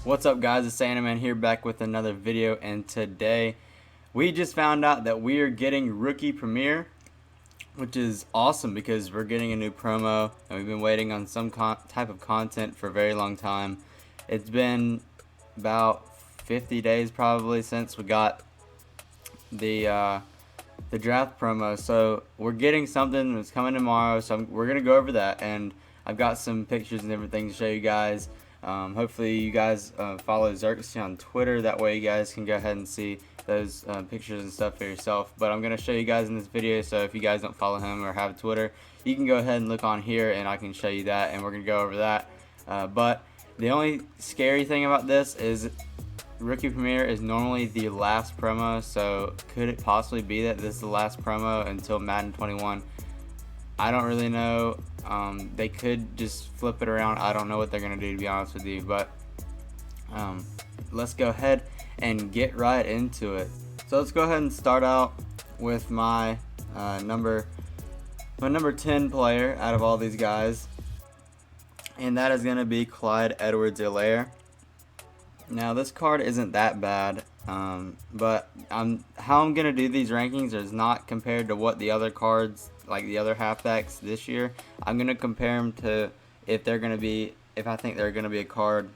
What's up, guys? It's Animan here, back with another video, and today we just found out that we are getting Rookie Premier, which is awesome because we're getting a new promo and we've been waiting on some type of content for a very long time. It's been about 50 days probably since we got the draft promo, so we're getting something that's coming tomorrow. So we're gonna go over that, and I've got some pictures and different things to show you guys. Hopefully you guys follow Xerxes on Twitter. That way you guys can go ahead and see those pictures and stuff for yourself. But I'm gonna show you guys in this video. So if you guys don't follow him or have Twitter, you can go ahead and look on here, and I can show you that, and we're gonna go over that. But the only scary thing about this is Rookie Premier is normally the last promo, so could it possibly be that this is the last promo until Madden 21? I don't really know. They could just flip it around. I don't know what they're going to do, to be honest with you, but let's go ahead and get right into it. So let's go ahead and start out with my number 10 player out of all these guys, and that is going to be Clyde Edwards-Helaire. Now this card isn't that bad, but how I'm gonna do these rankings is not compared to what the other cards, like the other halfbacks this year. I'm gonna compare them to if I think they're gonna be a card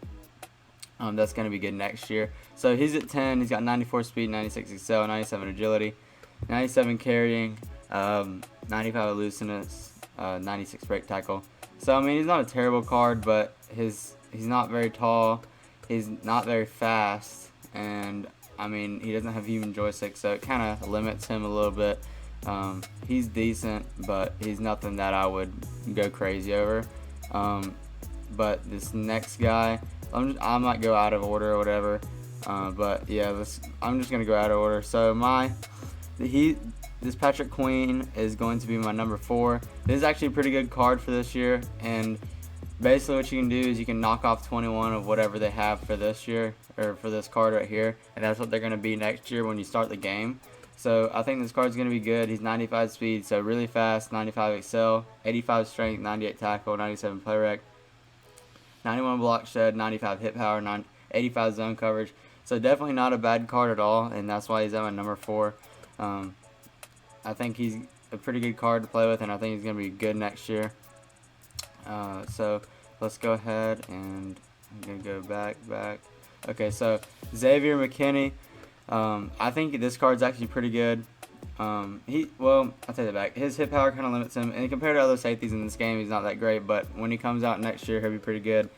that's gonna be good next year. So he's at 10. He's got 94 speed, 96 excel, 97 agility, 97 carrying, 95 elusiveness, 96 break tackle. So I mean, he's not a terrible card, but he's not very tall. He's not very fast, and I mean, he doesn't have human joystick, so it kind of limits him a little bit. He's decent, but he's nothing that I would go crazy over. But this next guy, I might go out of order or whatever. But yeah, I'm just gonna go out of order. So this Patrick Queen is going to be my number 4. This is actually a pretty good card for this year, and basically what you can do is you can knock off 21 of whatever they have for this year, or for this card right here, and that's what they're going to be next year when you start the game. So I think this card's going to be good. He's 95 speed, so really fast, 95 excel, 85 strength, 98 tackle, 97 play rec, 91 block shed, 95 hit power, 85 zone coverage. So definitely not a bad card at all, and that's why he's at my number 4. I think he's a pretty good card to play with, and I think he's going to be good next year. So let's go ahead, and I'm going to go back. Okay, so Xavier McKinney, I think this card's actually pretty good. I'll take that back. His hit power kind of limits him, and compared to other safeties in this game, he's not that great, but when he comes out next year, he'll be pretty good.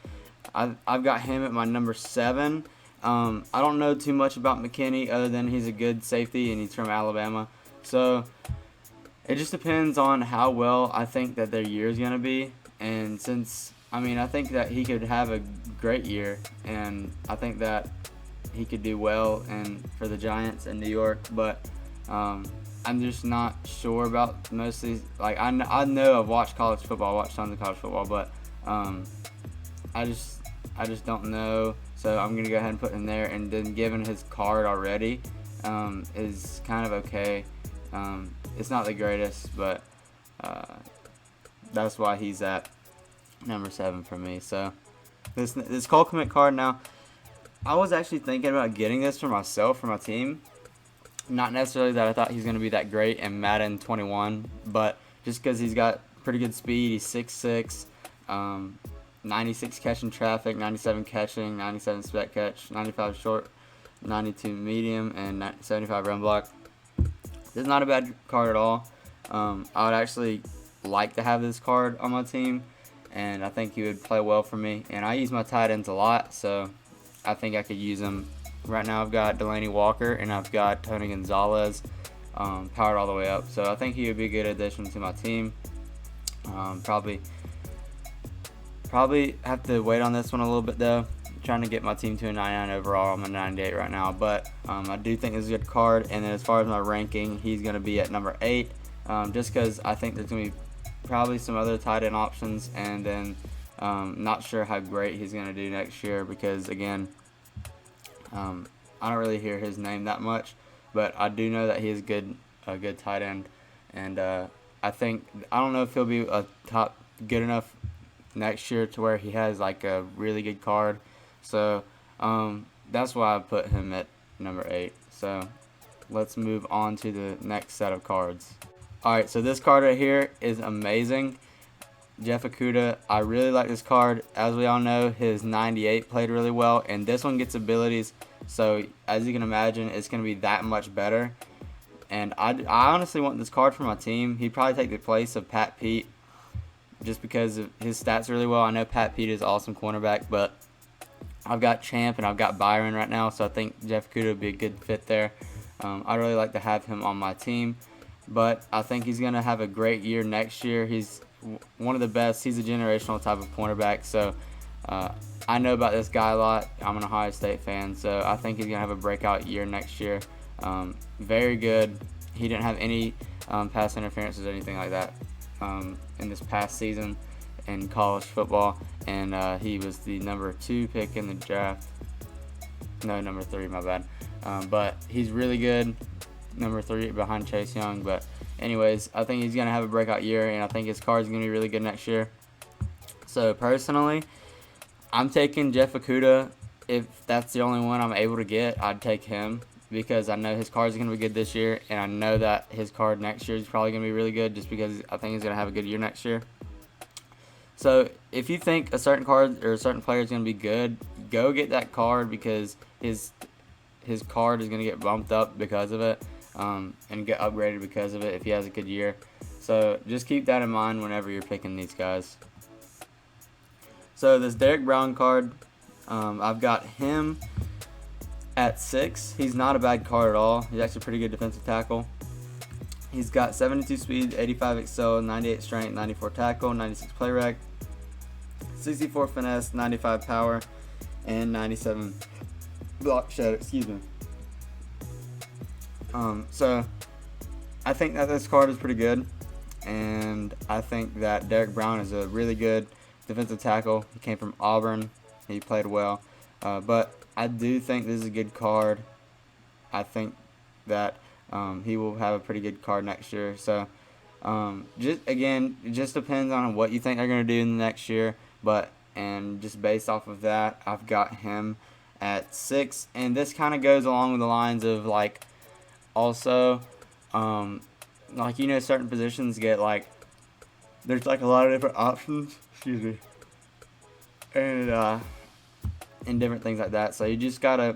I've got him at my number 7. I don't know too much about McKinney other than he's a good safety, and he's from Alabama. So it just depends on how well I think that their year is going to be. And I think that he could have a great year, and I think that he could do well for the Giants in New York, but I'm just not sure about most of these. Like, I know I've watched college football, I watched tons of college football, but I just don't know. So I'm gonna go ahead and put him there, and then given his card already is kind of okay. It's not the greatest, but that's why he's at number 7 for me. So this Cole Kmet card, now I was actually thinking about getting this for myself, for my team. Not necessarily that I thought he's going to be that great in Madden 21, but just because he's got pretty good speed. He's 6'6", 96 catching traffic, 97 catching, 97 spec catch, 95 short, 92 medium, and 75 run block. This is not a bad card at all. I would actually like to have this card on my team, and I think he would play well for me. And I use my tight ends a lot, so I think I could use him. Right now I've got Delaney Walker, and I've got Tony Gonzalez powered all the way up, so I think he would be a good addition to my team. Probably have to wait on this one a little bit though. I'm trying to get my team to a 99 overall. I'm a 98 right now, but I do think this is a good card. And then as far as my ranking, he's going to be at number 8, just because I think there's going to be probably some other tight end options, and then not sure how great he's going to do next year, because again, I don't really hear his name that much, but I do know that he is a good tight end, and I don't know if he'll be a good enough next year to where he has like a really good card. So That's why I put him at number 8. So let's move on to the next set of cards. Alright, so this card right here is amazing. Jeff Okudah, I really like this card. As we all know, his 98 played really well, and this one gets abilities, so as you can imagine, it's going to be that much better. And I honestly want this card for my team. He'd probably take the place of Pat Pete just because of his stats really well. I know Pat Pete is an awesome cornerback, but I've got Champ and I've got Byron right now, so I think Jeff Okudah would be a good fit there. I'd really like to have him on my team, but I think he's going to have a great year next year. He's one of the best. He's a generational type of cornerback, so I know about this guy a lot. I'm an Ohio State fan, so I think he's going to have a breakout year next year. Very good. He didn't have any pass interferences or anything like that in this past season in college football, and he was the number 2 pick in the draft. No, number 3, my bad. But he's really good, number 3 behind Chase Young. But anyways, I think he's going to have a breakout year, and I think his card's going to be really good next year. So personally, I'm taking Jeff Okudah. If that's the only one I'm able to get, I'd take him, because I know his card's going to be good this year, and I know that his card next year is probably going to be really good just because I think he's going to have a good year next year. So if you think a certain card or a certain player is going to be good, go get that card, because his card is going to get bumped up because of it, and get upgraded because of it if he has a good year. So just keep that in mind whenever you're picking these guys. So this Derrick Brown card, I've got him at 6. He's not a bad card at all. He's actually a pretty good defensive tackle. He's got 72 speed, 85 excel, 98 strength, 94 tackle, 96 play rec, 64 finesse, 95 power, and 97 block shed. Excuse me. So I think that this card is pretty good, and I think that Derrick Brown is a really good defensive tackle. He came from Auburn. He played well, but I do think this is a good card. I think that he will have a pretty good card next year. So it just depends on what you think they're going to do in the next year. And just based off of that, I've got him at 6. And this kind of goes along with the lines of also certain positions get there's a lot of different options. Excuse me. And different things like that. So you just gotta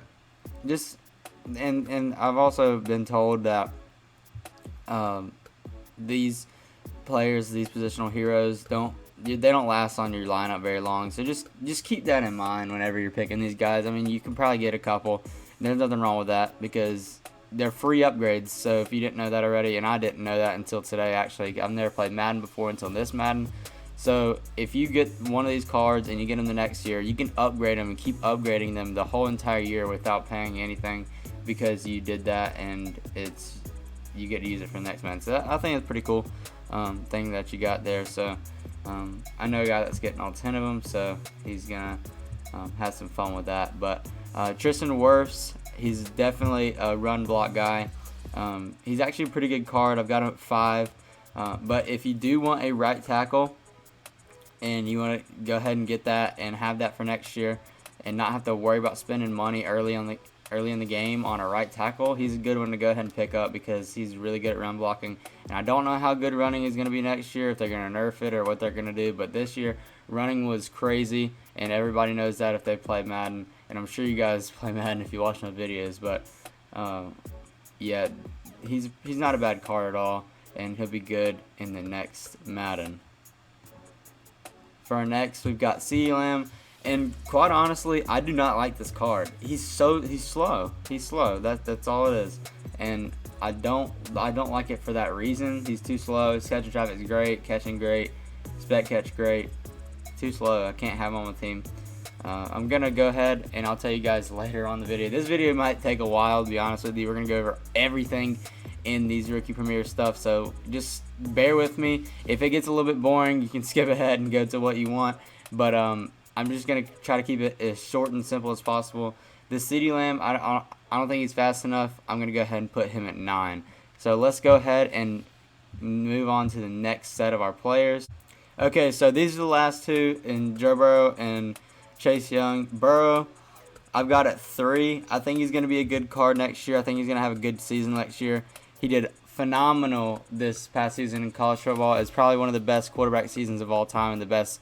and I've also been told that these players, these positional heroes, they don't last on your lineup very long. So just keep that in mind whenever you're picking these guys. I mean, you can probably get a couple. There's nothing wrong with that because they're free upgrades. So if you didn't know that already, and I didn't know that until today, actually, I've never played Madden before until this Madden. So if you get one of these cards and you get them the next year, you can upgrade them and keep upgrading them the whole entire year without paying anything, because you did that, and you get to use it for the next man. So I think it's a pretty cool thing that you got there. So I know a guy that's getting all 10 of them, so he's gonna have some fun with that. But Tristan Wirfs, he's definitely a run block guy. He's actually a pretty good card. I've got him at 5. But if you do want a right tackle, and you want to go ahead and get that and have that for next year, and not have to worry about spending money early in the game on a right tackle, he's a good one to go ahead and pick up, because he's really good at run blocking. And I don't know how good running is going to be next year, if they're going to nerf it or what they're going to do, but this year running was crazy, and everybody knows that if they play Madden, and I'm sure you guys play Madden if you watch my videos. But yeah, he's not a bad card at all, and he'll be good in the next Madden. For our next, we've got CeeDee Lamb, and quite honestly, I do not like this card. He's slow. He's slow. That's all it is, and I don't like it for that reason. He's too slow. His catch and traffic is great, catching great, spec catch great. Too slow. I can't have him on my team. I'm gonna go ahead and I'll tell you guys later on the video. This video might take a while, to be honest with you. We're gonna go over everything in these rookie premiere stuff, so just bear with me. If it gets a little bit boring, you can skip ahead and go to what you want, but I'm just gonna try to keep it as short and simple as possible. This CeeDee Lamb, I don't think he's fast enough. I'm gonna go ahead and put him at 9. So let's go ahead and move on to the next set of our players. Okay, so these are the last two in Joe Burrow and Chase Young. Burrow, I've got at 3. I think he's going to be a good card next year. I think he's going to have a good season next year. He did phenomenal this past season in college football. It's probably one of the best quarterback seasons of all time and the best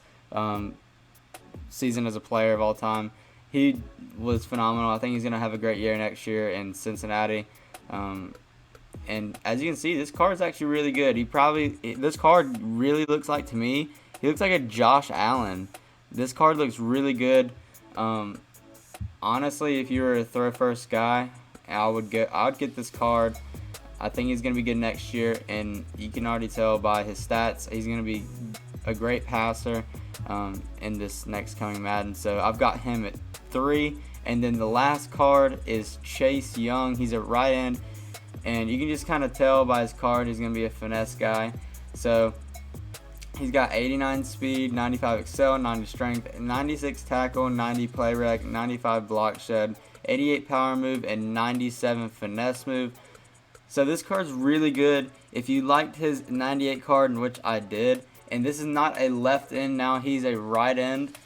season as a player of all time. He was phenomenal. I think he's going to have a great year next year in Cincinnati. And as you can see, this card is actually really good. This card really looks like, to me, he looks like a Josh Allen. This card looks really good. Honestly, if you were a throw first guy, I would get this card. I think he's going to be good next year, and you can already tell by his stats, he's going to be a great passer in this next coming Madden. So I've got him at 3. And then the last card is Chase Young. He's a right end, and you can just kind of tell by his card he's going to be a finesse guy. So he's got 89 speed, 95 excel, 90 strength, 96 tackle, 90 play rec, 95 block shed, 88 power move, and 97 finesse move. So this card's really good. If you liked his 98 card, in which I did, and this is not a left end now, he's a right end.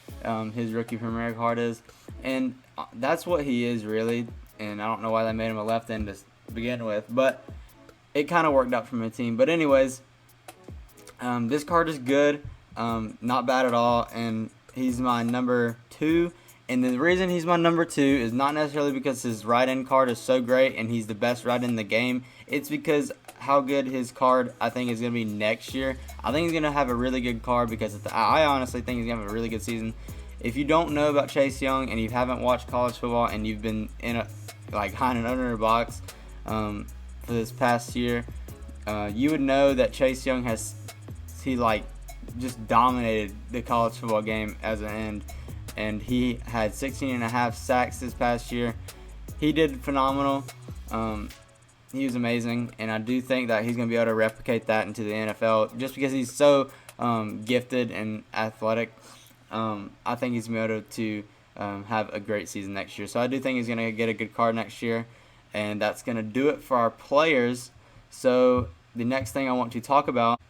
His rookie premier card is, and that's what he is really. And I don't know why they made him a left end to begin with, but it kind of worked out for my team. But anyways, this card is good, not bad at all, and he's my number 2. And the reason he's my number 2 is not necessarily because his right end card is so great and he's the best right end in the game. It's because how good his card I think is going to be next year. I think he's going to have a really good card because I honestly think he's going to have a really good season. If you don't know about Chase Young and you haven't watched college football and you've been hiding under a box for this past year, you would know that Chase Young just dominated the college football game as an end. And he had 16.5 sacks this past year. He did phenomenal. He was amazing, and I do think that he's going to be able to replicate that into the NFL just because he's so gifted and athletic. I think he's going to be able to have a great season next year. So I do think he's going to get a good card next year, and that's going to do it for our players. So the next thing I want to talk about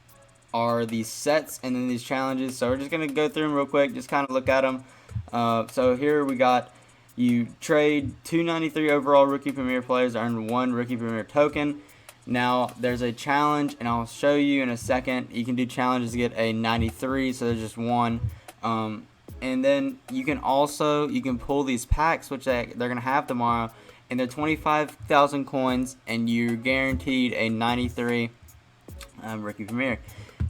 are these sets and then these challenges. So we're just going to go through them real quick, just kind of look at them. So here we got, you trade 293 overall rookie premier players to earn 1 rookie premier token. Now there's a challenge, and I'll show you in a second. You can do challenges to get a 93, so there's just 1. And then you can pull these packs, which they're going to have tomorrow, and they're 25,000 coins, and you're guaranteed a 93 rookie premier.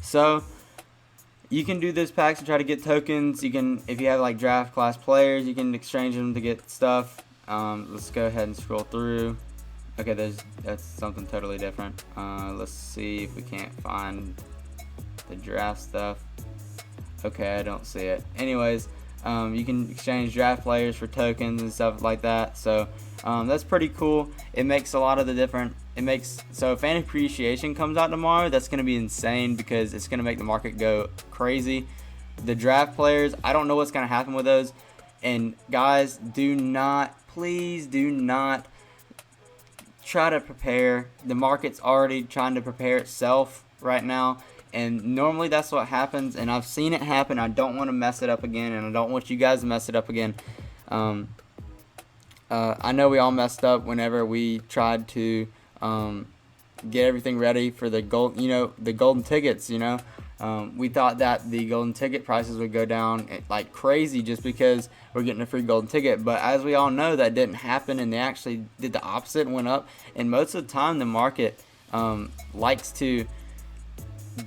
So you can do this packs and try to get tokens. You can, if you have like draft class players, you can exchange them to get stuff. Let's go ahead and scroll through. Okay, that's something totally different. Let's see if we can't find the draft stuff. Okay, I don't see it. Anyways, you can exchange draft players for tokens and stuff like that. So that's pretty cool. It makes a lot of the different. So if Fan Appreciation comes out tomorrow, that's going to be insane because it's going to make the market go crazy. The draft players, I don't know what's going to happen with those. And guys, please do not try to prepare. The market's already trying to prepare itself right now. And normally that's what happens. And I've seen it happen. I don't want to mess it up again. And I don't want you guys to mess it up again. I know we all messed up whenever we tried to get everything ready for the golden tickets. We thought that the golden ticket prices would go down like crazy just because we're getting a free golden ticket. But as we all know, that didn't happen, and they actually did the opposite and went up. And most of the time, the market likes to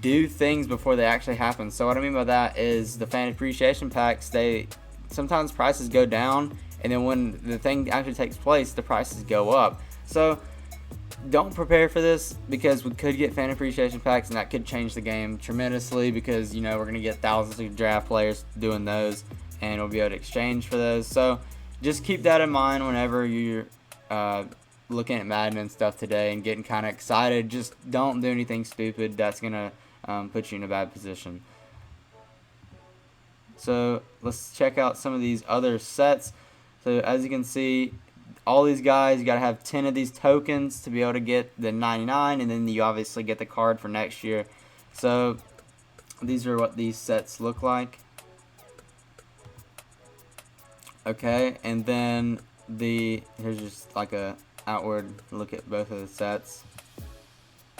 do things before they actually happen. So what I mean by that is the Fan Appreciation packs, sometimes prices go down, and then when the thing actually takes place, the prices go up. So don't prepare for this because we could get Fan Appreciation packs, and that could change the game tremendously because we're going to get thousands of draft players doing those, and we'll be able to exchange for those. So just keep that in mind whenever you're looking at Madden and stuff today and getting kind of excited. Just don't do anything stupid that's going to put you in a bad position. So let's check out some of these other sets. So as you can see, all these guys, you got to have 10 of these tokens to be able to get the 99, and then you obviously get the card for next year. So these are what these sets look like. Okay, and then here's just like a outward look at both of the sets.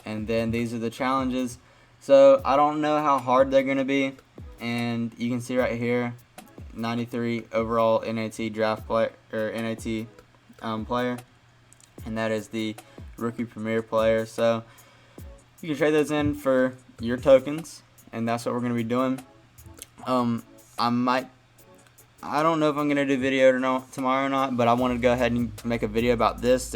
And then these are the challenges. So I don't know how hard they're going to be. And you can see right here, 93 overall NAT draft player, or NAT player. And that is the Rookie Premier player. So you can trade those in for your tokens. And that's what we're going to be doing. I don't know if I'm gonna do video tomorrow or not, but I want to go ahead and make a video about this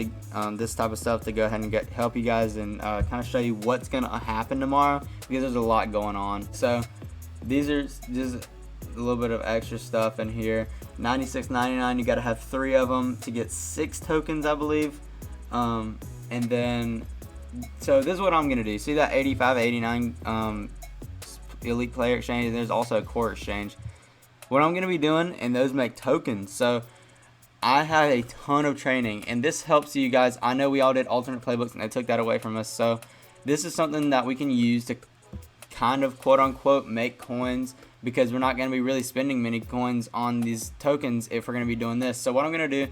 this type of stuff to go ahead and help you guys and kind of show you what's gonna happen tomorrow, because there's a lot going on. So these are just a little bit of extra stuff in here. 96.99, you gotta have 3 of them to get 6 tokens, I believe. And then so this is what I'm gonna do. See that 85.89 elite player exchange, and there's also a core exchange. What I'm going to be doing, and those make tokens. So I had a ton of training, and this helps you guys. I know we all did alternate playbooks, and they took that away from us. So this is something that we can use to kind of quote-unquote make coins, because we're not going to be really spending many coins on these tokens if we're going to be doing this. So what I'm going to do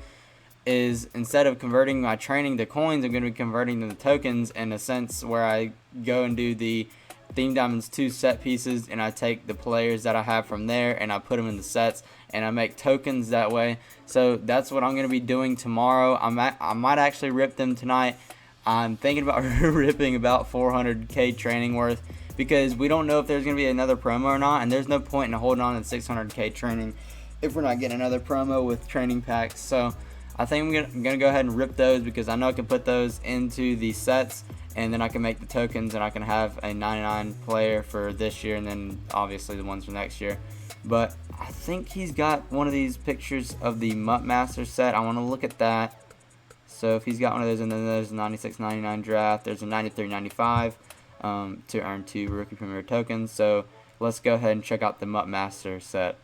is, instead of converting my training to coins, I'm going to be converting them to tokens, in a sense where I go and do the Theme Diamonds 2 set pieces, and I take the players that I have from there and I put them in the sets, and I make tokens that way. So that's what I'm going to be doing tomorrow. I might actually rip them tonight. I'm thinking about ripping about 400k training worth, because we don't know if there's going to be another promo or not, and there's no point in holding on to 600k training if we're not getting another promo with training packs. So I think I'm going to go ahead and rip those, because I know I can put those into the sets, and then I can make the tokens, and I can have a 99 player for this year, and then obviously the ones for next year. But I think he's got one of these pictures of the Mutt Master set. I want to look at that. So if he's got one of those, and then there's a 96.99 draft, there's a 93.95 to earn 2 Rookie Premier tokens. So let's go ahead and check out the Mutt Master set.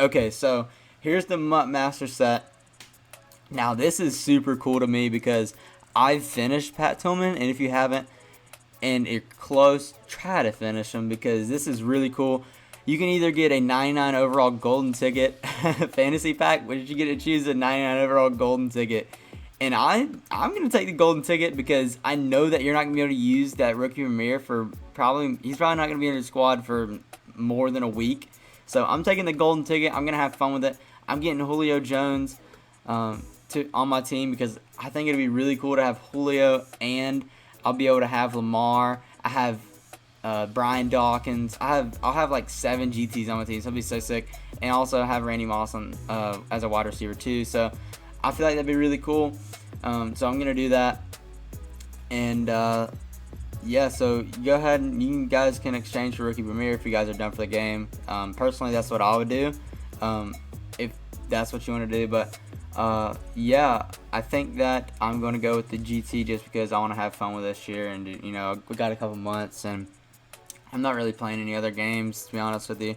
Okay, so here's the Mutt Master set. Now this is super cool to me, because I've finished Pat Tillman, and if you haven't and you're close, try to finish them, because this is really cool. You can either get a 99 overall golden ticket fantasy pack, which you get to choose a 99 overall golden ticket. And I'm going to take the golden ticket, because I know that you're not going to be able to use that Rookie Premier for he's probably not going to be in your squad for more than a week. So I'm taking the golden ticket. I'm going to have fun with it. I'm getting Julio Jones on my team, because I think it'd be really cool to have Julio, and I'll be able to have Lamar. I have Brian Dawkins. I'll have like 7 GTs on my team, so it'll be so sick. And also have Randy Moss on as a wide receiver too. So I feel like that'd be really cool. So I'm gonna do that. And yeah, so go ahead and you guys can exchange for Rookie Premier if you guys are done for the game. Personally, that's what I would do, if that's what you want to do. But yeah, I think that I'm going to go with the GT, just because I want to have fun with this year, and you know, we got a couple months, and I'm not really playing any other games, to be honest with you.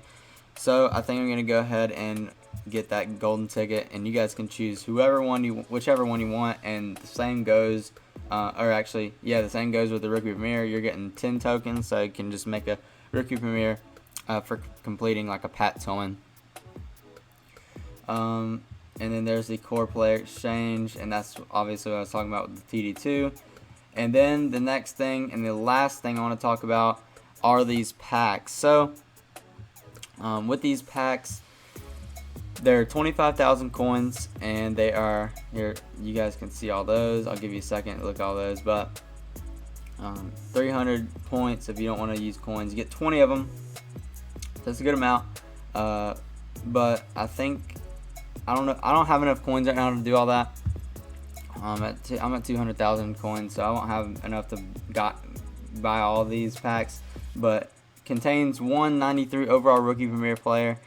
So I think I'm going to go ahead and get that golden ticket, and you guys can choose whichever one you want. And the same goes, the same goes with the Rookie Premier. You're getting 10 tokens, so you can just make a Rookie Premier for completing like a Pat Tillman. And then there's the core player exchange, and that's obviously what I was talking about with the TD2. And then the next thing, and the last thing I want to talk about, are these packs. So with these packs, they're 25,000 coins, and they are here. You guys can see all those. I'll give you a second to look at all those, but 300 points if you don't want to use coins. You get 20 of them. That's a good amount. But I think I don't have enough coins right now to do all that. I'm at 200,000 coins, so I won't have enough to buy all these packs. But contains 193 overall Rookie Premier player,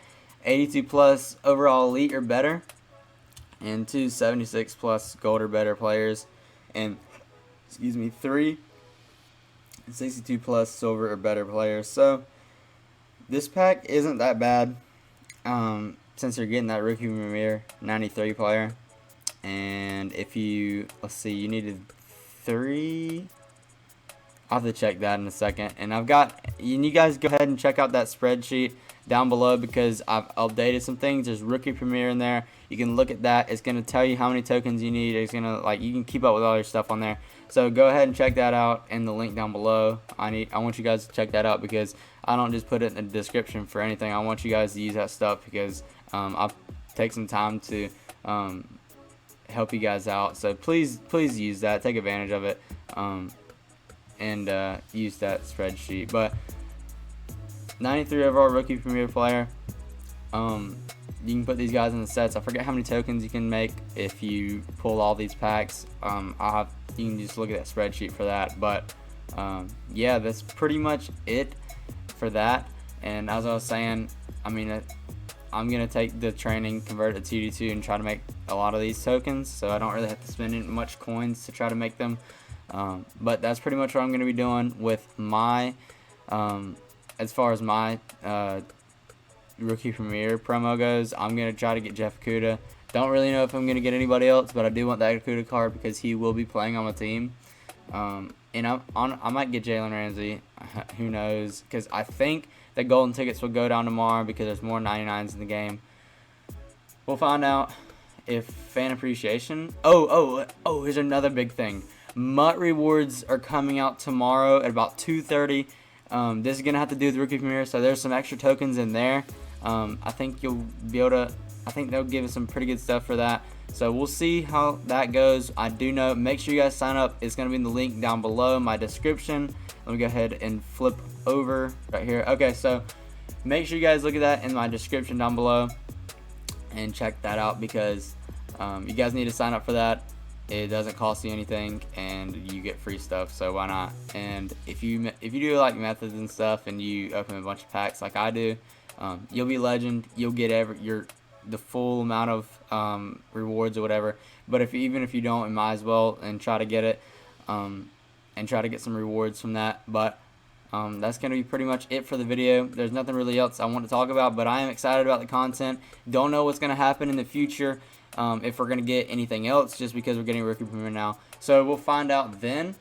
82 plus overall elite or better, and 2 76 plus gold or better players, and 3 62 plus silver or better players. So this pack isn't that bad, since you're getting that Rookie Premier 93 player. And if you, let's see, you needed 3 I'll have to check that in a second. And you guys go ahead and check out that spreadsheet down below because I've updated some things. There's Rookie Premier in there. You can look at that. It's gonna tell you how many tokens you need. It's gonna you can keep up with all your stuff on there. So go ahead and check that out in the link down below. I want you guys to check that out because I don't just put it in the description for anything. I want you guys to use that stuff because I'll take some time to help you guys out. So please use that. Take advantage of it. And use that spreadsheet. But 93 overall Rookie Premier player. You can put these guys in the sets. I forget how many tokens you can make if you pull all these packs. You can just look at that spreadsheet for that. But yeah, that's pretty much it for that. And as I was saying, I mean, I'm gonna take the training, convert it to 2D2, and try to make a lot of these tokens. So I don't really have to spend much coins to try to make them. But that's pretty much what I'm going to be doing with my, as far as my Rookie Premier promo goes. I'm going to try to get Jeff Okudah. Don't really know if I'm going to get anybody else, but I do want that Okudah card because he will be playing on my team. And I might get Jalen Ramsey. Who knows? Because I think that golden tickets will go down tomorrow because there's more 99s in the game. We'll find out if fan appreciation. Oh, here's another big thing. MUT rewards are coming out tomorrow at about 2:30. This is gonna have to do with Rookie Premier, so there's some extra tokens in there. I think you'll be able to. I think they'll give us some pretty good stuff for that. So we'll see how that goes. I do know. Make sure you guys sign up. It's gonna be in the link down below in my description. Let me go ahead and flip over right here. Okay, so make sure you guys look at that in my description down below and check that out because you guys need to sign up for that. It doesn't cost you anything, and you get free stuff, so why not? And if you do like methods and stuff, and you open a bunch of packs like I do, you'll be legend. You'll get the full amount of rewards or whatever. But even if you don't, you might as well and try to get it, and try to get some rewards from that. But that's gonna be pretty much it for the video. There's nothing really else I want to talk about, but I am excited about the content. Don't know what's gonna happen in the future. If we're going to get anything else just because we're getting Rookie Premier now. So we'll find out then.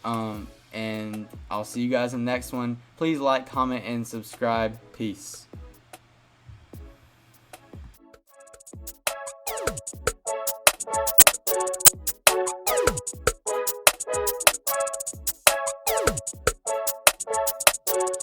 And I'll see you guys in the next one. Please like, comment, and subscribe. Peace.